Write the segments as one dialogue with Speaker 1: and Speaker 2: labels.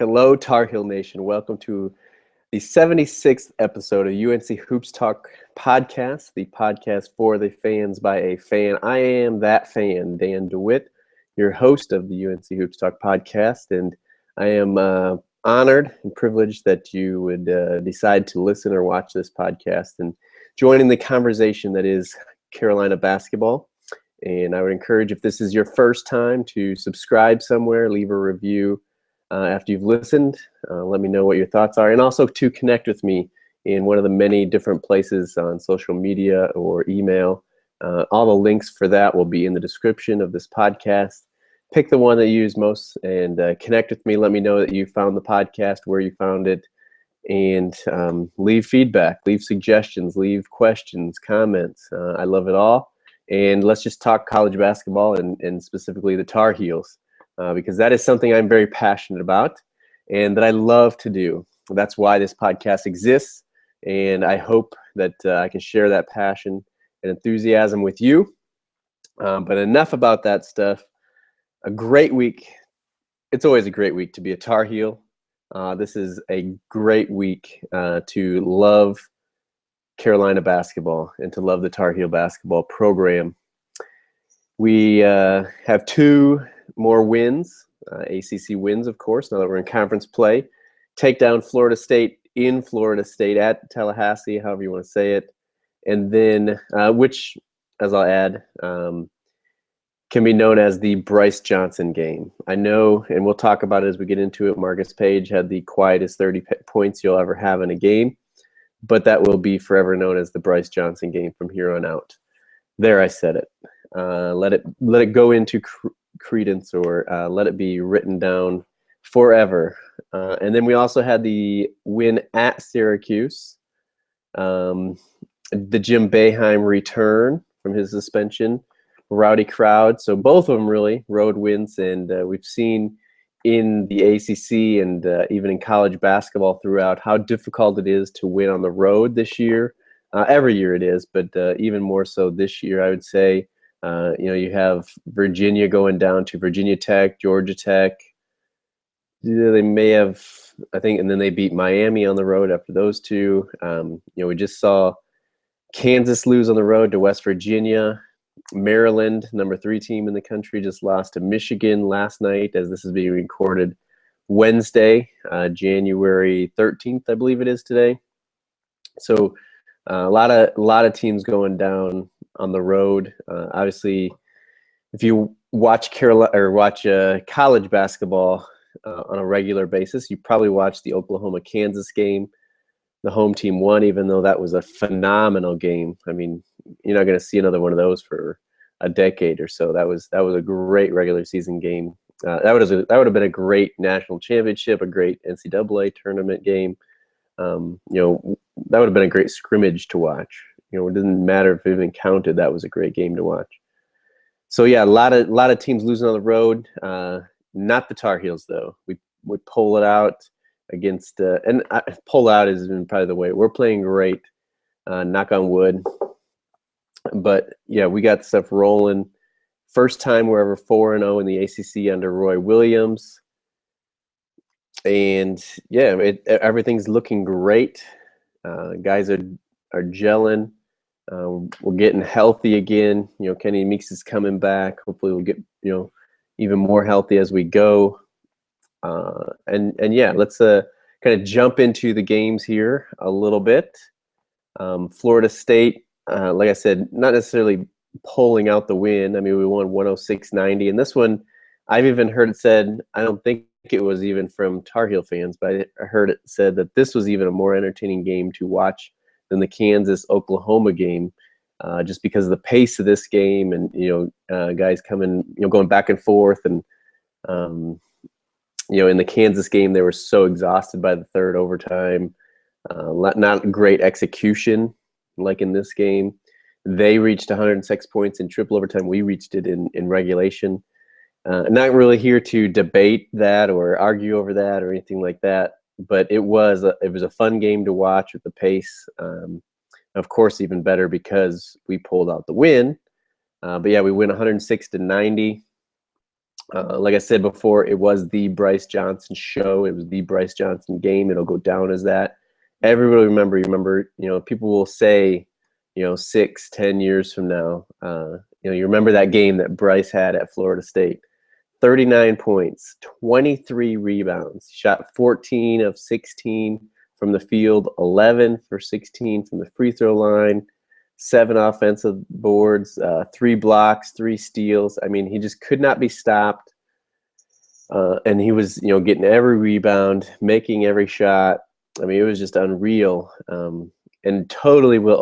Speaker 1: Hello, Tar Heel Nation. Welcome to the 76th episode of UNC Hoops Talk podcast, the podcast for the fans by a fan. I am that fan, Dan DeWitt, your host of the UNC Hoops Talk podcast, and I am honored and privileged that you would decide to listen or watch this podcast and join in the conversation that is Carolina basketball. And I would encourage, if this is your first time, to subscribe somewhere, leave a review. After you've listened, let me know what your thoughts are, and also to connect with me in one of the many different places on social media or email. All the links for that will be in the description of this podcast. Pick the one that you use most and connect with me. Let me know that you found the podcast, where you found it, and leave feedback, leave suggestions, leave questions, comments. I love it all. And let's just talk college basketball and specifically the Tar Heels. Because that is something I'm very passionate about and that I love to do. That's why this podcast exists, and I hope that I can share that passion and enthusiasm with you. But enough about that stuff. A great week. It's always a great week to be a Tar Heel. This is a great week to love Carolina basketball and to love the Tar Heel basketball program. We have two more wins, ACC wins, of course, now that we're in conference play. Take down Florida State in Florida State at Tallahassee, however you want to say it. And then, which, as I'll add, can be known as the Brice Johnson game. I know, and we'll talk about it as we get into it, Marcus Page had the quietest 30 points you'll ever have in a game, but that will be forever known as the Brice Johnson game from here on out. There, I said it. Let it go into credence, or let it be written down forever. And then we also had the win at Syracuse, the Jim Boehiem return from his suspension, rowdy crowd. So both of them really road wins, and we've seen in the ACC and even in college basketball throughout how difficult it is to win on the road this year. Every year it is, but even more so this year, I would say. You have Virginia going down to Virginia Tech, Georgia Tech. They may have, I think, and then they beat Miami on the road after those two. We just saw Kansas lose on the road to West Virginia. Maryland, number 3 team in the country, just lost to Michigan last night, as this is being recorded Wednesday, January 13th, I believe it is today. So a lot of teams going down on the road. Obviously, if you watch college basketball on a regular basis, you probably watch the Oklahoma-Kansas game. The home team won, even though that was a phenomenal game. I mean, you're not going to see another one of those for a decade or so. That was a great regular season game. That would have been a great national championship, a great NCAA tournament game. That would have been a great scrimmage to watch. It didn't matter if it even counted. That was a great game to watch. So yeah, a lot of teams losing on the road. Not the Tar Heels though. We pull it out against and pull out is probably the way. We're playing great. Knock on wood. But yeah, we got stuff rolling. First time we're ever 4-0 in the ACC under Roy Williams. And yeah, everything's looking great. Guys are gelling. We're getting healthy again. Kenny Meeks is coming back. Hopefully we'll get even more healthy as we go. And yeah, let's kind of jump into the games here a little bit. Florida State, like I said, not necessarily pulling out the win. I mean, we won 106-90, and this one, I've even heard it said, I don't think it was even from Tar Heel fans, but I heard it said that this was even a more entertaining game to watch than the Kansas-Oklahoma game, just because of the pace of this game and, guys coming, going back and forth. And, in the Kansas game, they were so exhausted by the third overtime. Not great execution like in this game. They reached 106 points in triple overtime. We reached it in regulation. Not really here to debate that or argue over that or anything like that. But it was a fun game to watch with the pace. Of course, even better because we pulled out the win. But yeah, we win 106-90. Like I said before, it was the Brice Johnson show. It was the Brice Johnson game. It'll go down as that. Everybody remember, people will say, 6, 10 years from now, you remember that game that Brice had at Florida State. 39 points, 23 rebounds, shot 14 of 16 from the field, 11 for 16 from the free throw line, 7 offensive boards, 3 blocks, 3 steals. I mean, he just could not be stopped. And he was, getting every rebound, making every shot. I mean, it was just unreal, and totally will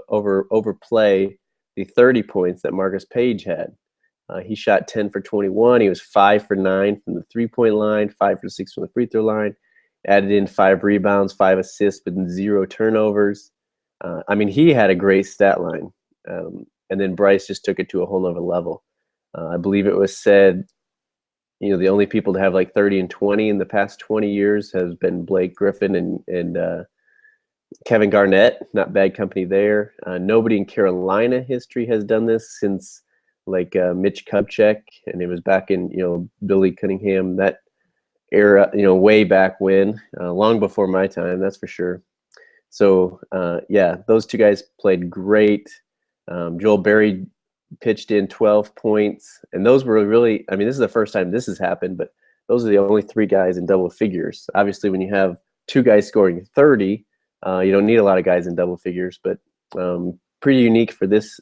Speaker 1: overplay the 30 points that Marcus Page had. He shot 10 for 21. He was 5 for 9 from the three-point line, 5 for 6 from the free throw line. Added in 5 rebounds, 5 assists, with 0 turnovers. I mean, he had a great stat line. And then Brice just took it to a whole other level. I believe it was said, the only people to have like 30 and 20 in the past 20 years has been Blake Griffin and Kevin Garnett. Not bad company there. Nobody in Carolina history has done this since like Mitch Kupchak, and it was back in Billy Cunningham, that era, way back when, long before my time, that's for sure. So yeah, those two guys played great. Joel Berry pitched in 12 points, and those were really, I mean, this is the first time this has happened, but those are the only 3 guys in double figures. Obviously, when you have 2 guys scoring 30, you don't need a lot of guys in double figures, but pretty unique for this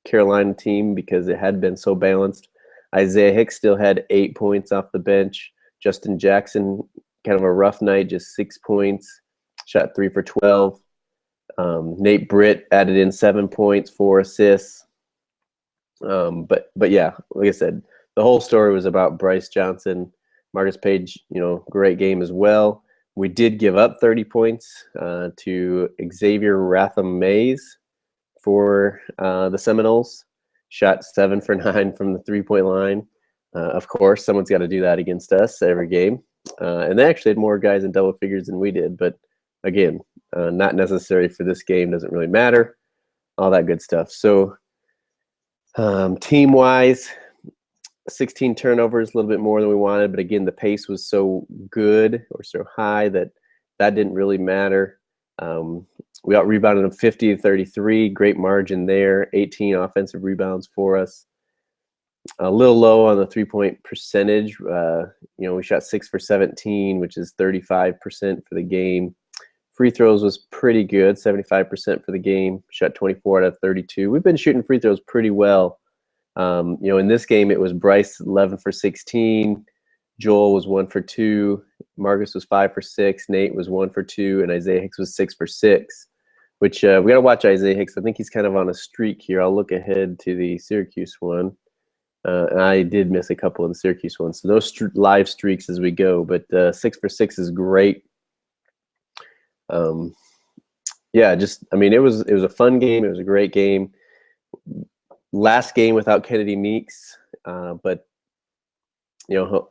Speaker 1: Carolina team because it had been so balanced. Isaiah Hicks still had 8 points off the bench. Justin Jackson, kind of a rough night, just 6 points, shot 3 for 12. Nate Britt added in 7 points, 4 assists. But yeah, like I said, the whole story was about Brice Johnson. Marcus Page, great game as well. We did give up 30 points to Xavier Ratham-Mays for the Seminoles. Shot 7 for 9 from the three-point line. Of course, someone's got to do that against us every game. And they actually had more guys in double figures than we did. But again, not necessary for this game. Doesn't really matter. All that good stuff. So team-wise, 16 turnovers, a little bit more than we wanted. But again, the pace was so good or so high that didn't really matter. We out-rebounded them 50-33. Great margin there. 18 offensive rebounds for us. A little low on the three-point percentage. We shot 6 for 17, which is 35% for the game. Free throws was pretty good, 75% for the game. Shot 24 out of 32. We've been shooting free throws pretty well. In this game, it was Brice 11 for 16. Joel was 1 for 2. Marcus was 5 for 6. Nate was 1 for 2. And Isaiah Hicks was 6 for 6, which we got to watch Isaiah Hicks. I think he's kind of on a streak here. I'll look ahead to the Syracuse one. I did miss a couple of the Syracuse ones. So those live streaks as we go. But 6 for 6 is great. Yeah, it was a fun game. It was a great game. Last game without Kennedy Meeks, but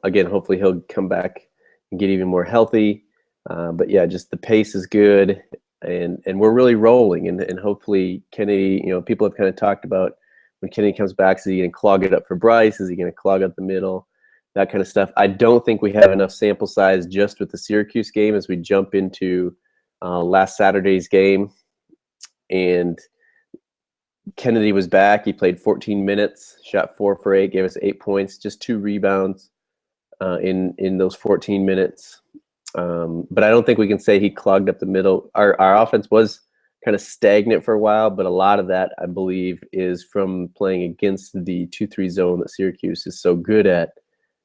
Speaker 1: again, hopefully he'll come back and get even more healthy. But yeah, just the pace is good, and we're really rolling. And hopefully Kennedy, people have kind of talked about when Kennedy comes back, is he going to clog it up for Brice? Is he going to clog up the middle? That kind of stuff. I don't think we have enough sample size just with the Syracuse game as we jump into last Saturday's game. And Kennedy was back. He played 14 minutes, shot 4 for 8, gave us 8 points, just 2 rebounds in those 14 minutes. But I don't think we can say he clogged up the middle. Our offense was kind of stagnant for a while, but a lot of that, I believe, is from playing against the 2-3 zone that Syracuse is so good at,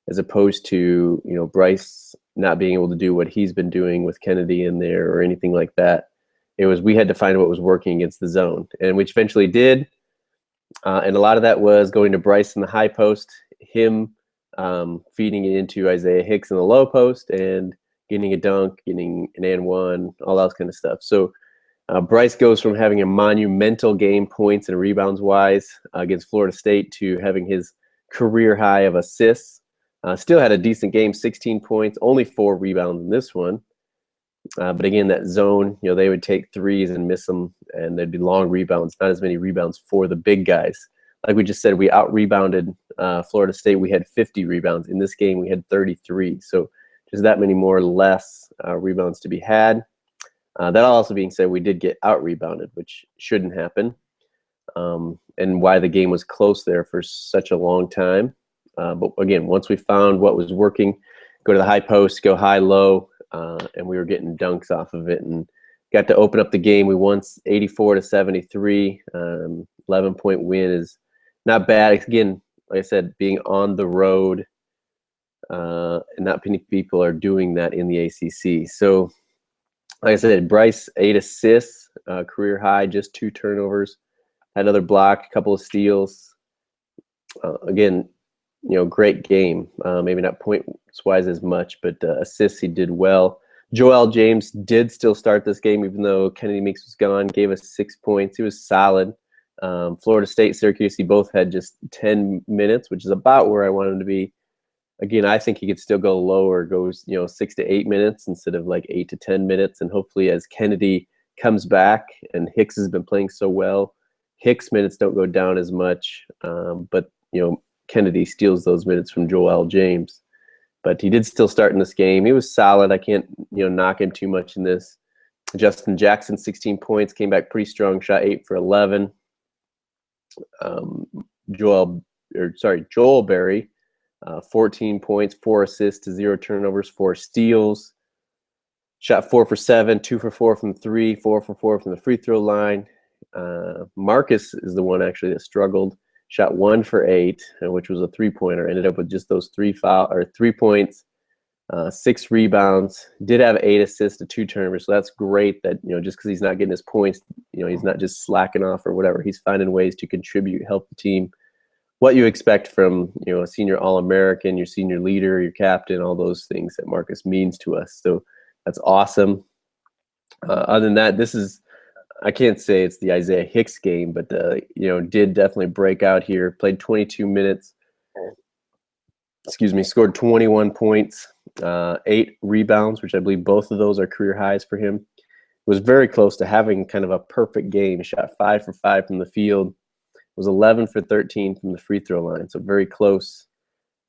Speaker 1: as opposed to Brice not being able to do what he's been doing with Kennedy in there or anything like that. It was, we had to find what was working against the zone, and which eventually did. And a lot of that was going to Brice in the high post, him feeding it into Isaiah Hicks in the low post, and getting a dunk, getting an and one, all that kind of stuff. So Brice goes from having a monumental game points and rebounds wise against Florida State to having his career high of assists. Still had a decent game, 16 points, only 4 rebounds in this one. But again, that zone, they would take threes and miss them, and there'd be long rebounds, not as many rebounds for the big guys like we just said, we out-rebounded Florida State. We had 50 rebounds. In this game, we had 33. So just that many more or less rebounds to be had. That also being said, we did get out-rebounded, which shouldn't happen, and why the game was close there for such a long time. But again, once we found what was working, go to the high post, go high-low, and we were getting dunks off of it and got to open up the game. We won 84-73. 11-point win is not bad. Again, like I said, being on the road, and not many people are doing that in the ACC. So, like I said, Brice, 8 assists, career high, just 2 turnovers, had another block, a couple of steals. Again, great game. Maybe not points-wise as much, but assists he did well. Joel James did still start this game, even though Kennedy Meeks was gone, gave us 6 points. He was solid. Florida State, Syracuse, he both had just 10 minutes, which is about where I want him to be. Again, I think he could still go lower, goes 6 to 8 minutes instead of like 8 to 10 minutes. And hopefully as Kennedy comes back and Hicks has been playing so well, Hicks minutes don't go down as much. But Kennedy steals those minutes from Joel James. But he did still start in this game. He was solid. I can't knock him too much in this. Justin Jackson, 16 points, came back pretty strong, shot 8 for 11. Joel Berry, 14 points, 4 assists to 0 turnovers, 4 steals. Shot 4 for 7, 2 for 4 from 3, 4 for 4 from the free throw line. Marcus is the one actually that struggled. Shot 1 for 8, which was a 3-pointer. Ended up with just those 3 points, 6 rebounds. Did have 8 assists to 2 turnovers, so that's great. That just because he's not getting his points, he's not just slacking off or whatever. He's finding ways to contribute, help the team. What you expect from a senior All-American, your senior leader, your captain, all those things that Marcus means to us. So that's awesome. Other than that, I can't say it's the Isaiah Hicks game, but did definitely break out here. Played 22 minutes. Scored 21 points, 8 rebounds, which I believe both of those are career highs for him. Was very close to having kind of a perfect game. Shot 5 for 5 from the field. Was 11 for 13 from the free throw line. So very close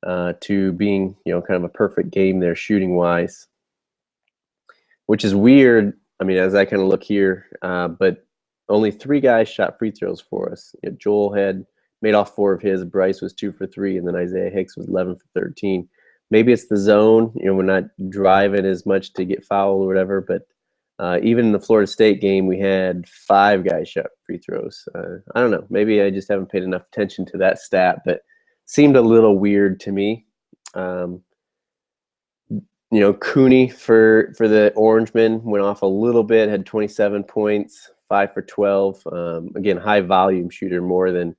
Speaker 1: to being kind of a perfect game there shooting wise, which is weird. I mean, as I kind of look here, but only 3 guys shot free throws for us. Joel had made all 4 of his. Brice was 2 for 3, and then Isaiah Hicks was 11 for 13. Maybe it's the zone. We're not driving as much to get fouled or whatever. But even in the Florida State game, we had 5 guys shot free throws. I don't know. Maybe I just haven't paid enough attention to that stat, but seemed a little weird to me. Cooney for the Orangemen went off a little bit, had 27 points, 5 for 12. Again, high volume shooter more than,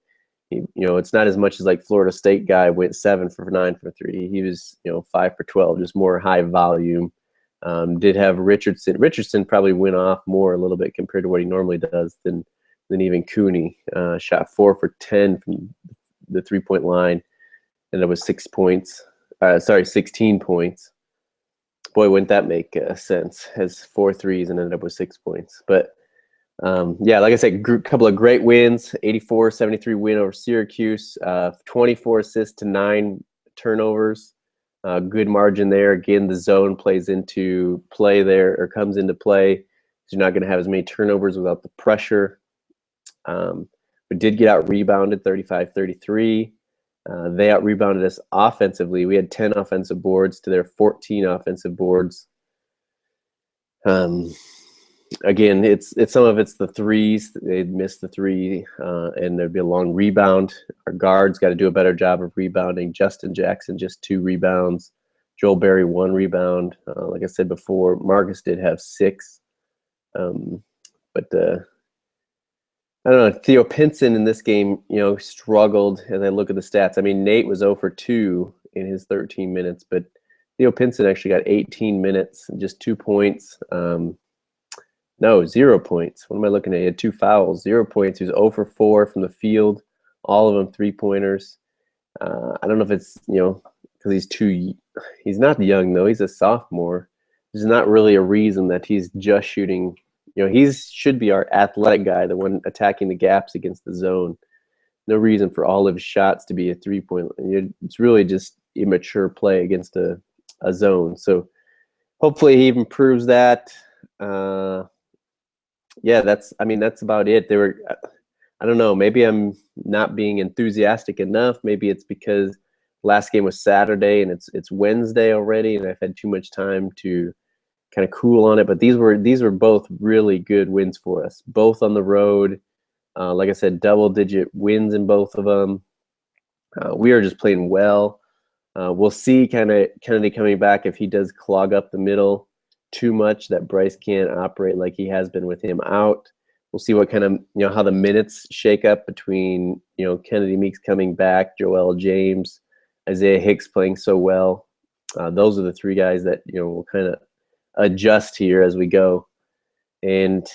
Speaker 1: it's not as much as like Florida State guy went 7 for 9 for 3. He was, 5 for 12, just more high volume. Did have Richardson. Richardson probably went off more a little bit compared to what he normally does than even Cooney. Shot 4 for 10 from the 3-point line, and it was 16 points. Boy, wouldn't that make sense? Has 4 threes and ended up with 6 points. But like I said, couple of great wins. 84-73 win over Syracuse. 24 assists to 9 turnovers. Good margin there. Again, the zone plays into play there, or comes into play. You're not going to have as many turnovers without the pressure. We did get out rebounded 35-33. They out rebounded us offensively. We had 10 offensive boards to their 14 offensive boards. Again, it's some of it's the threes. They'd miss the 3, and there'd be a long rebound. Our guards got to do a better job of rebounding. Justin Jackson, just 2 rebounds. Joel Berry, 1 rebound. Like I said before, Marcus did have 6. I don't know. Theo Pinson in this game, struggled as I look at the stats. I mean, Nate was 0 for 2 in his 13 minutes, but Theo Pinson actually got 18 minutes, just 2 points. No, 0 points. What am I looking at? He had 2 fouls, 0 points. He was 0 for 4 from the field, all of them 3-pointers. I don't know if it's, because he's not young, though. He's a sophomore. There's not really a reason that he's just shooting. He should be our athletic guy, the one attacking the gaps against the zone. no reason for all of his shots to be a 3-point. It's really just immature play against a zone. So hopefully he improves that. Yeah, that's about it. I don't know, maybe I'm not being enthusiastic enough. Maybe it's because last game was Saturday and it's Wednesday already, and I've had too much time to kind of cool on it. But these were both really good wins for us, both on the road. Like I said, double-digit wins in both of them. We are just playing well. We'll see Kennedy coming back if he does clog up the middle too much, that Brice can't operate like he has been with him out. We'll see what kind of, how the minutes shake up between, Kennedy Meeks coming back, Joel James, Isaiah Hicks playing so well. Those are the three guys that, will kind of adjust here as we go. And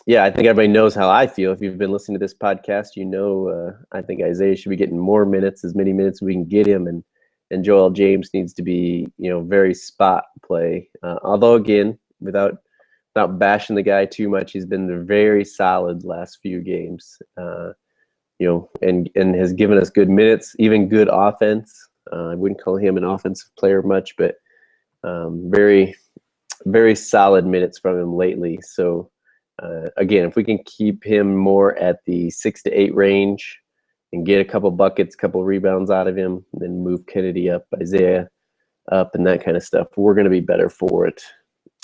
Speaker 1: yeah, I think everybody knows how I feel. If you've been listening to this podcast, I think Isaiah should be getting more minutes, as many minutes as we can get him. And Joel James needs to be, very spot play. Although, again, without bashing the guy too much, he's been very solid last few games, and has given us good minutes, even good offense. I wouldn't call him an offensive player much, but very, very solid minutes from him lately. So, again, if we can keep him more at the 6 to 8 range and get a couple buckets, couple rebounds out of him, then move Kennedy up, Isaiah up, and that kind of stuff, we're going to be better for it,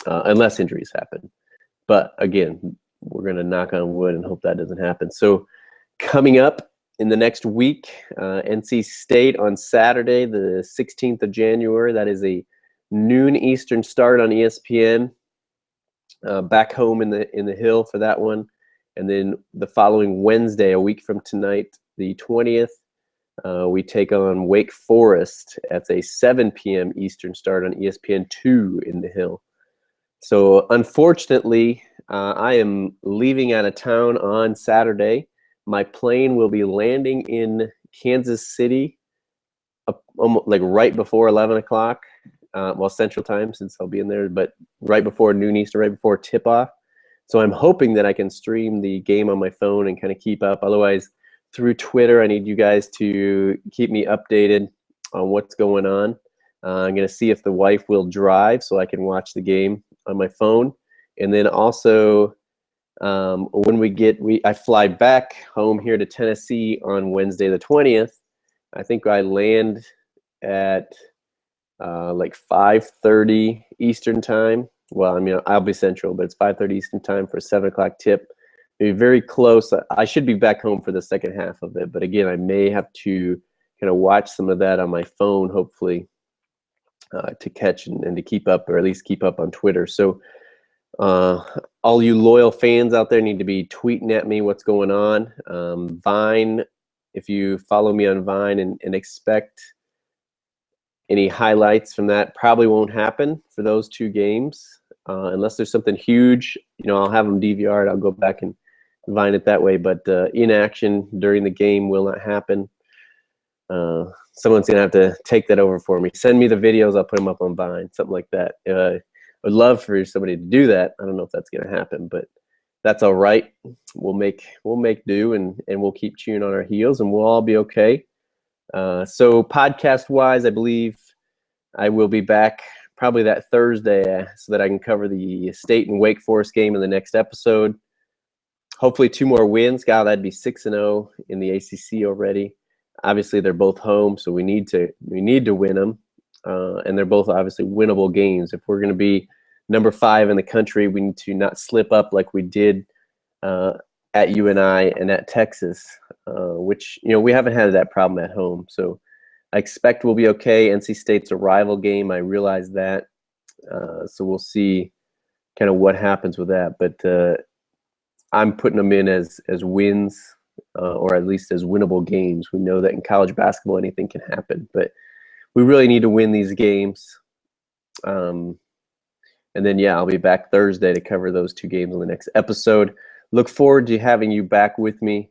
Speaker 1: unless injuries happen. But again, we're going to knock on wood and hope that doesn't happen. So coming up in the next week, NC State on Saturday, the 16th of January. That is a noon Eastern start on ESPN. Back home in the Hill for that one. And then the following Wednesday, a week from tonight, the 20th, we take on Wake Forest at a 7 p.m. Eastern start on ESPN2 in the Hill. So unfortunately, I am leaving out of town on Saturday. My plane will be landing in Kansas City like right before 11 o'clock. Central time, since I'll be in there, but right before noon Eastern, right before tip-off. So I'm hoping that I can stream the game on my phone and kind of keep up. Otherwise, through Twitter, I need you guys to keep me updated on what's going on. I'm going to see if the wife will drive so I can watch the game on my phone. And then also, when I fly back home here to Tennessee on Wednesday the 20th, I think I land at like 5:30 Eastern time. Well, I'll be Central, but it's 5:30 Eastern time for a 7 o'clock tip. It'll be very close. I should be back home for the second half of it, but again, I may have to kind of watch some of that on my phone, hopefully, to catch and to keep up, or at least keep up on Twitter. So all you loyal fans out there need to be tweeting at me what's going on. Vine, if you follow me on Vine and expect any highlights from that, probably won't happen for those two games unless there's something huge. I'll have them DVR'd. I'll go back and Vine it that way. But inaction during the game will not happen. Someone's going to have to take that over for me. Send me the videos. I'll put them up on Vine, something like that. I would love for somebody to do that. I don't know if that's going to happen, but that's all right. We'll make do, and we'll keep chewing on our heels, and we'll all be okay. So podcast-wise, I believe I will be back probably that Thursday so that I can cover the State and Wake Forest game in the next episode. Hopefully 2 more wins. God, that'd be 6-0 in the ACC already. Obviously, they're both home, so we need to win them. And they're both obviously winnable games. If we're going to be number 5 in the country, we need to not slip up like we did at UNI and at Texas, which, we haven't had that problem at home. So I expect we'll be okay. NC State's a rival game. I realize that. So we'll see kind of what happens with that. But I'm putting them in as wins, or at least as winnable games. We know that in college basketball, anything can happen. But we really need to win these games. And then, yeah, I'll be back Thursday to cover those 2 games on the next episode. Look forward to having you back with me.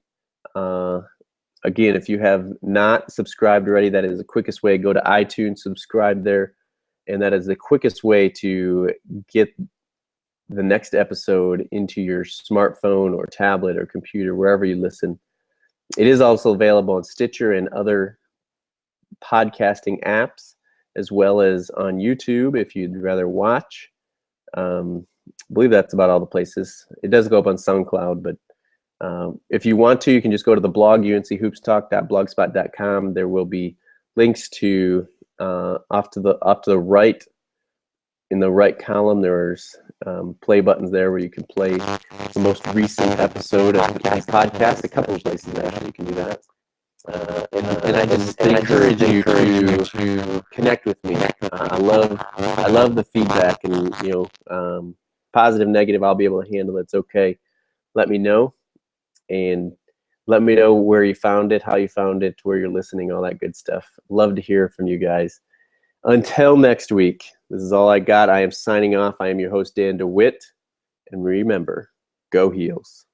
Speaker 1: Again, if you have not subscribed already, that is the quickest way. Go to iTunes, subscribe there, and that is the quickest way to get the next episode into your smartphone or tablet or computer, wherever you listen. It is also available on Stitcher and other podcasting apps, as well as on YouTube if you'd rather watch. I believe that's about all the places. It does go up on SoundCloud, but if you want to, you can just go to the blog, unchoopstalk.blogspot.com. There will be links to off to the right. In the right column, there's play buttons there where you can play the most recent episode of the podcast. A couple of places actually you can do that. And I just encourage you to connect with me. I love the feedback, and positive, negative, I'll be able to handle it. It's okay. Let me know, and let me know where you found it, how you found it, where you're listening, all that good stuff. Love to hear from you guys. Until next week, this is all I got. I am signing off. I am your host, Dan DeWitt. And remember, go Heels.